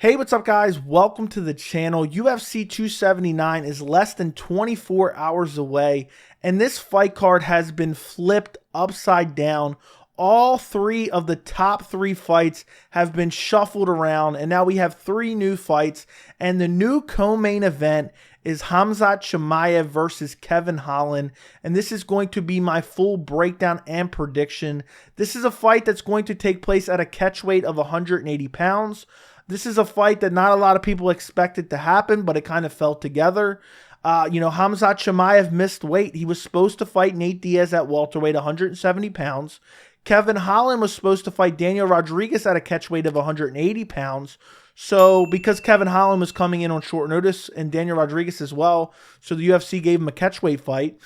Hey, what's up guys? Welcome to the channel. UFC 279 is less than 24 hours away, and this fight card has been flipped upside down. All three of the top three fights have been shuffled around, and now we have three new fights, and the new co-main event is Khamzat Chimaev versus Kevin Holland, and this is going to be my full breakdown and prediction. This is a fight that's going to take place at a catch weight of 180 pounds. This is a fight that not a lot of people expected to happen, but it kind of fell together. Khamzat Chimaev missed weight. He was supposed to fight Nate Diaz at welterweight, 170 pounds. Kevin Holland was supposed to fight Daniel Rodriguez at a catch weight of 180 pounds. So because Kevin Holland was coming in on short notice and Daniel Rodriguez as well, so the UFC gave him a catchweight fight.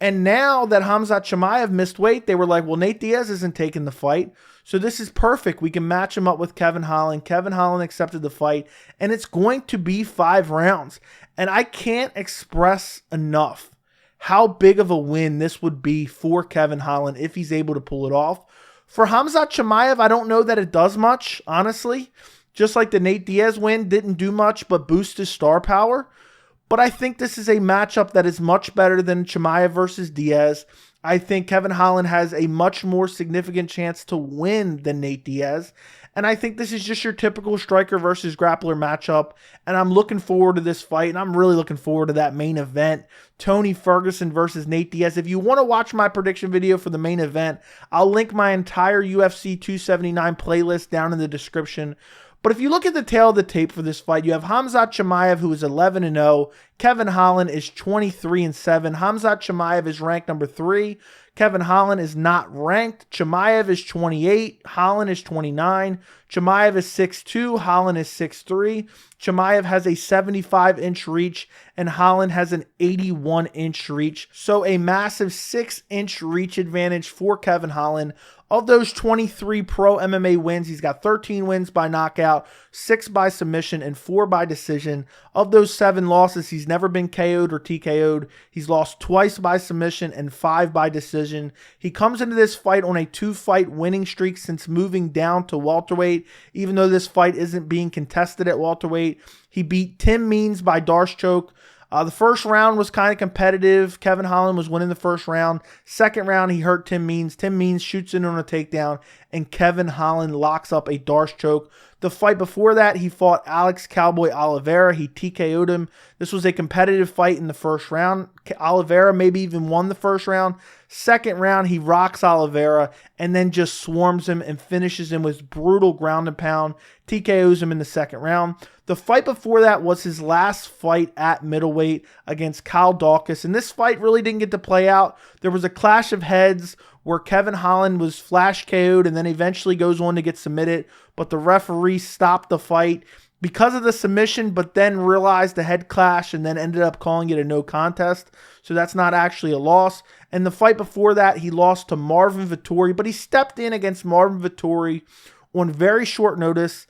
And now that Khamzat Chimaev missed weight, they were like, well, Nate Diaz isn't taking the fight, so this is perfect. We can match him up with Kevin Holland. Kevin Holland accepted the fight, and it's going to be 5 rounds. And I can't express enough how big of a win this would be for Kevin Holland if he's able to pull it off. For Khamzat Chimaev, I don't know that it does much, honestly. Just like the Nate Diaz win didn't do much but boost his star power. But I think this is a matchup that is much better than Chimaev versus Diaz. I think Kevin Holland has a much more significant chance to win than Nate Diaz. And I think this is just your typical striker versus grappler matchup. And I'm looking forward to this fight. And I'm really looking forward to that main event. Tony Ferguson versus Nate Diaz. If you want to watch my prediction video for the main event, I'll link my entire UFC 279 playlist down in the description. But if you look at the tail of the tape for this fight, you have Khamzat Chimaev, who is 11-0. Kevin Holland is 23-7. Khamzat Chimaev is ranked number 3. Kevin Holland is not ranked. Chimaev is 28. Holland is 29. Chimaev is 6'2". Holland is 6'3". Chimaev has a 75-inch reach, and Holland has an 81-inch reach. So a massive 6-inch reach advantage for Kevin Holland. Of those 23 pro MMA wins, he's got 13 wins by knockout, 6 by submission, and 4 by decision. Of those 7 losses, he's never been KO'd or TKO'd. He's lost twice by submission and 5 by decision. He comes into this fight on a 2-fight winning streak since moving down to welterweight, even though this fight isn't being contested at welterweight. He beat Tim Means by Darce choke. The first round was kind of competitive. Kevin Holland was winning the first round. Second round, he hurt Tim Means. Tim Means shoots in on a takedown, and Kevin Holland locks up a Darce choke. The fight before that, he fought Alex Cowboy Oliveira. He TKO'd him. This was a competitive fight in the first round. Oliveira maybe even won the first round. Second round, he rocks Oliveira and then just swarms him and finishes him with brutal ground and pound. TKOs him in the second round. The fight before that was his last fight at middleweight against Kyle Dawkins, and this fight really didn't get to play out. There was a clash of heads where Kevin Holland was flash KO'd and then eventually goes on to get submitted, but the referee stopped the fight because of the submission, but then realized the head clash and then ended up calling it a no contest. So that's not actually a loss. And the fight before that, he lost to Marvin Vettori, but he stepped in against Marvin Vettori on very short notice,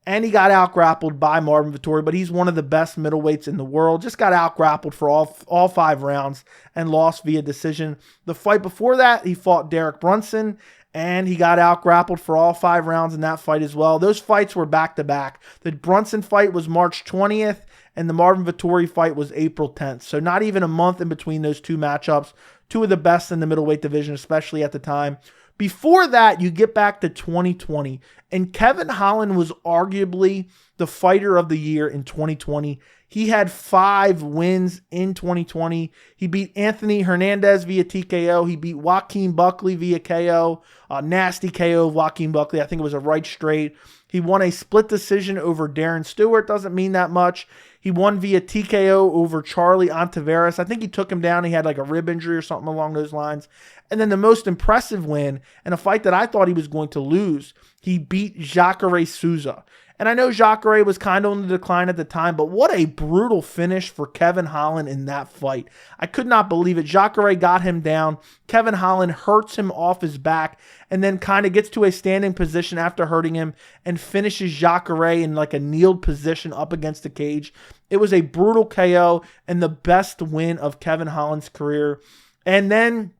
and he got out-grappled by Marvin Vettori, but he's one of the best middleweights in the world. Just got out-grappled for all 5 rounds and lost via decision. The fight before that, he fought Derek Brunson, and he got out-grappled for all 5 rounds in that fight as well. Those fights were back-to-back. The Brunson fight was March 20th, and the Marvin Vettori fight was April 10th. So not even a month in between those 2 matchups. 2 of the best in the middleweight division, especially at the time. Before that, you get back to 2020, and Kevin Holland was arguably the fighter of the year in 2020. He had 5 wins in 2020. He beat Anthony Hernandez via TKO. He beat Joaquin Buckley via KO. Nasty KO of Joaquin Buckley. I think it was a right straight. He won a split decision over Darren Stewart. Doesn't mean that much. He won via TKO over Charlie Ontiveros. I think he took him down. He had like a rib injury or something along those lines. And then the most impressive win, and a fight that I thought he was going to lose, he beat Jacare Souza. And I know Jacare was kind of on the decline at the time, but what a brutal finish for Kevin Holland in that fight. I could not believe it. Jacare got him down. Kevin Holland hurts him off his back and then kind of gets to a standing position after hurting him and finishes Jacare in like a kneeled position up against the cage. It was a brutal KO and the best win of Kevin Holland's career. And then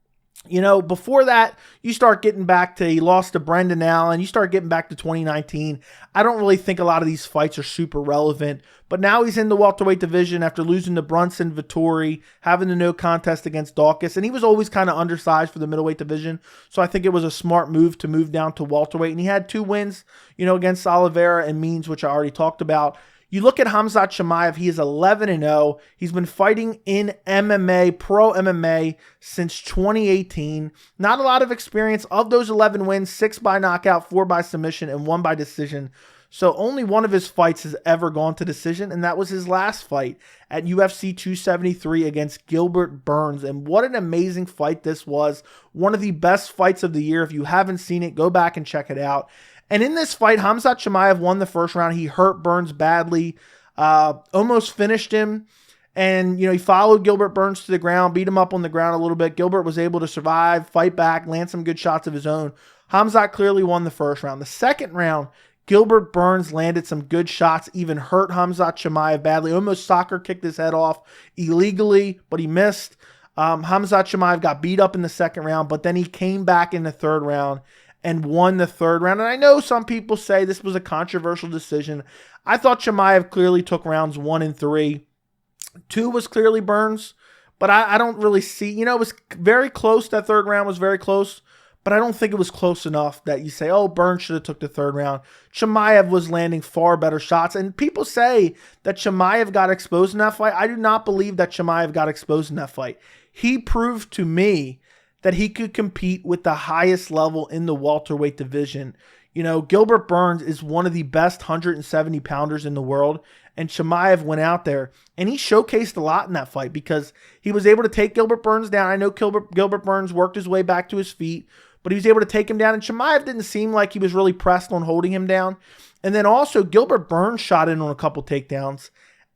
Before that, you start getting back to, he lost to Brendan Allen. You start getting back to 2019. I don't really think a lot of these fights are super relevant. But now he's in the welterweight division after losing to Brunson Vittori, having the no contest against Dawkins. And he was always kind of undersized for the middleweight division. So I think it was a smart move to move down to welterweight. And he had 2 wins, against Oliveira and Means, which I already talked about. You look at Khamzat Chimaev, he is 11-0. He's been fighting in MMA, pro MMA, since 2018. Not a lot of experience. Of those 11 wins, 6 by knockout, 4 by submission, and 1 by decision. So only one of his fights has ever gone to decision, and that was his last fight at UFC 273 against Gilbert Burns. And what an amazing fight this was. One of the best fights of the year. If you haven't seen it, go back and check it out. And in this fight, Khamzat Chimaev won the first round. He hurt Burns badly, almost finished him. And, he followed Gilbert Burns to the ground, beat him up on the ground a little bit. Gilbert was able to survive, fight back, land some good shots of his own. Khamzat clearly won the first round. The second round, Gilbert Burns landed some good shots, even hurt Khamzat Chimaev badly. Almost soccer kicked his head off illegally, but he missed. Khamzat Chimaev got beat up in the second round, but then he came back in the third round and won the third round. And I know some people say this was a controversial decision. I thought Chimaev clearly took rounds 1 and 3. 2 was clearly Burns, but I don't really see, it was very close. That third round was very close, but I don't think it was close enough that you say, oh, Burns should have took the third round. Chimaev was landing far better shots. And people say that Chimaev got exposed in that fight. I do not believe that Chimaev got exposed in that fight. He proved to me that he could compete with the highest level in the welterweight division. Gilbert Burns is one of the best 170 pounders in the world, and Chimaev went out there and he showcased a lot in that fight because he was able to take Gilbert Burns down. I know Gilbert Burns worked his way back to his feet, but he was able to take him down, and Chimaev didn't seem like he was really pressed on holding him down. And then also Gilbert Burns shot in on a couple takedowns,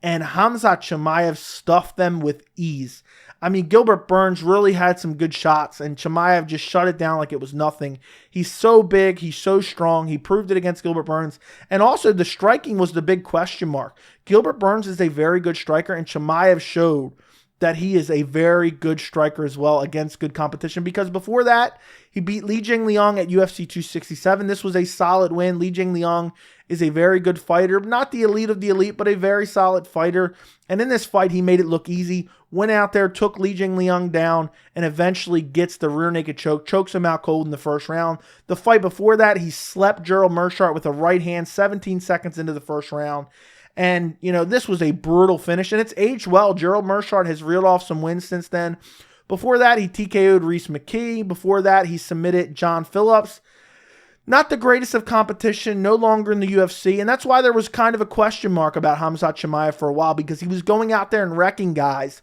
and Khamzat Chimaev stuffed them with ease. I mean, Gilbert Burns really had some good shots, and Chimaev just shut it down like it was nothing. He's so big. He's so strong. He proved it against Gilbert Burns. And also, the striking was the big question mark. Gilbert Burns is a very good striker, and Chimaev showed that he is a very good striker as well against good competition, because before that, he beat Li Jingliang at UFC 267. This was a solid win. Li Jingliang is a very good fighter. Not the elite of the elite, but a very solid fighter. And in this fight, he made it look easy. Went out there, took Li Jingliang down, and eventually gets the rear naked choke. Chokes him out cold in the first round. The fight before that, he slept Gerald Meerschaert with a right hand 17 seconds into the first round. And, this was a brutal finish, and it's aged well. Gerald Meerschaert has reeled off some wins since then. Before that, he TKO'd Reese McKee. Before that, he submitted John Phillips. Not the greatest of competition, no longer in the UFC, and that's why there was kind of a question mark about Khamzat Chimaev for a while, because he was going out there and wrecking guys,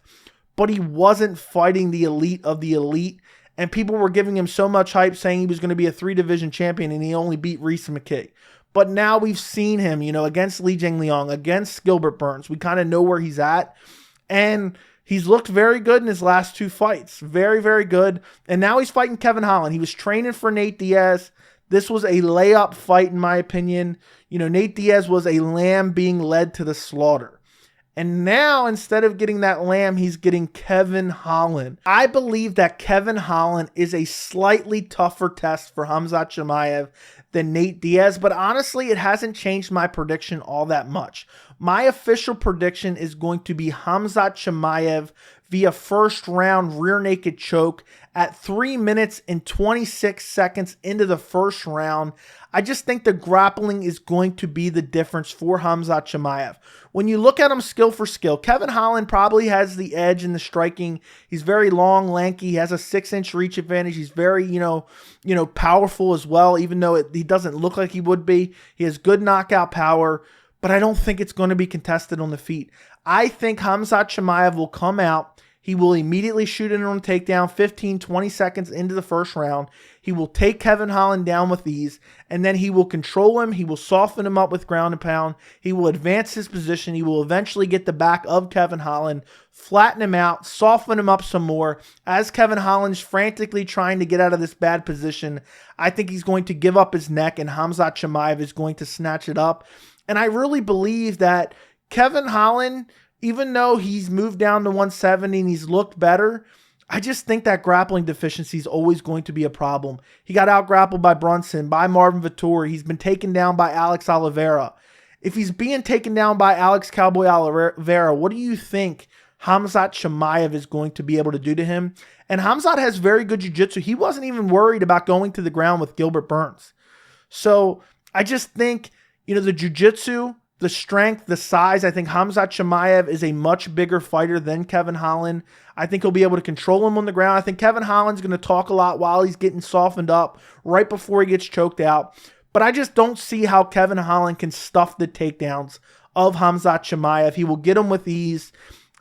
but he wasn't fighting the elite of the elite, and people were giving him so much hype saying he was going to be a 3-division champion, and he only beat Reese McKee. But now we've seen him, against Li Jingliang, against Gilbert Burns. We kind of know where he's at, and he's looked very good in his last 2 fights. Very, very good. And now he's fighting Kevin Holland. He was training for Nate Diaz. This was a layup fight, in my opinion. Nate Diaz was a lamb being led to the slaughter. And now, instead of getting that lamb, he's getting Kevin Holland. I believe that Kevin Holland is a slightly tougher test for Khamzat Chimaev than Nate Diaz, but honestly, it hasn't changed my prediction all that much. My official prediction is going to be Khamzat Chimaev via first round rear naked choke at 3 minutes and 26 seconds into the first round. I just think the grappling is going to be the difference for Khamzat Chimaev. When you look at him skill for skill, Kevin Holland probably has the edge in the striking. He's very long, lanky. He has a 6-inch reach advantage. He's very, powerful as well, even though he doesn't look like he would be. He has good knockout power, but I don't think it's going to be contested on the feet. I think Khamzat Chimaev will come out. He will immediately shoot in on a takedown 15, 20 seconds into the first round. He will take Kevin Holland down with ease, and then he will control him. He will soften him up with ground and pound. He will advance his position. He will eventually get the back of Kevin Holland, flatten him out, soften him up some more. As Kevin Holland's frantically trying to get out of this bad position, I think he's going to give up his neck, and Khamzat Chimaev is going to snatch it up. And I really believe that Kevin Holland, even though he's moved down to 170 and he's looked better, I just think that grappling deficiency is always going to be a problem. He got out-grappled by Brunson, by Marvin Vettori. He's been taken down by Alex Oliveira. If he's being taken down by Alex Cowboy Oliveira, what do you think Khamzat Chimaev is going to be able to do to him? And Khamzat has very good jiu-jitsu. He wasn't even worried about going to the ground with Gilbert Burns. So I just think, the jiu-jitsu, the strength, the size, I think Khamzat Chimaev is a much bigger fighter than Kevin Holland. I think he'll be able to control him on the ground. I think Kevin Holland's going to talk a lot while he's getting softened up right before he gets choked out. But I just don't see how Kevin Holland can stuff the takedowns of Khamzat Chimaev. He will get him with ease.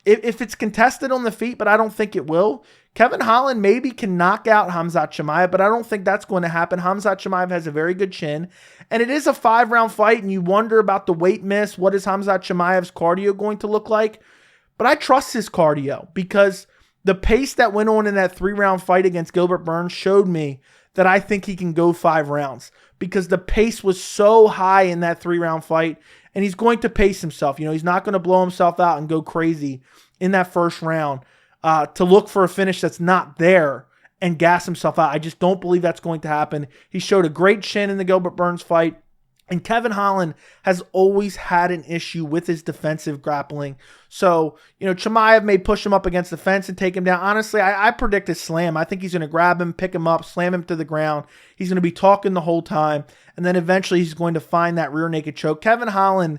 If it's contested on the feet, but I don't think it will, Kevin Holland maybe can knock out Khamzat Chimaev, but I don't think that's going to happen. Khamzat Chimaev has a very good chin, and it is a 5-round fight, and you wonder about the weight miss. What is Khamzat Chimaev's cardio going to look like? But I trust his cardio because the pace that went on in that 3-round fight against Gilbert Burns showed me that I think he can go 5 rounds because the pace was so high in that 3-round fight, and he's going to pace himself. He's not going to blow himself out and go crazy in that first round to look for a finish that's not there and gas himself out. I just don't believe that's going to happen. He showed a great chin in the Gilbert Burns fight. And Kevin Holland has always had an issue with his defensive grappling. So, Chimaev may push him up against the fence and take him down. Honestly, I predict a slam. I think he's going to grab him, pick him up, slam him to the ground. He's going to be talking the whole time. And then eventually he's going to find that rear naked choke. Kevin Holland,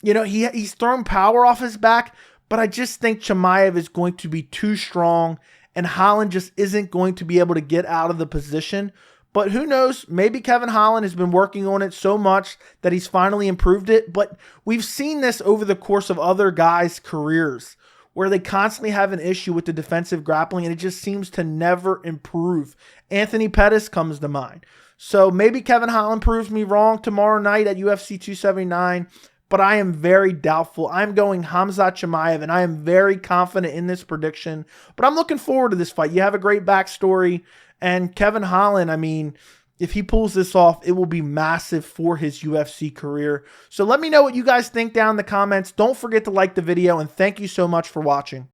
he's thrown power off his back, but I just think Chimaev is going to be too strong. And Holland just isn't going to be able to get out of the position. But who knows? Maybe Kevin Holland has been working on it so much that he's finally improved it. But we've seen this over the course of other guys' careers where they constantly have an issue with the defensive grappling and it just seems to never improve. Anthony Pettis comes to mind. So maybe Kevin Holland proves me wrong tomorrow night at UFC 279. But I am very doubtful. I'm going Khamzat Chimaev, and I am very confident in this prediction. But I'm looking forward to this fight. You have a great backstory. And Kevin Holland, if he pulls this off, it will be massive for his UFC career. So let me know what you guys think down in the comments. Don't forget to like the video, and thank you so much for watching.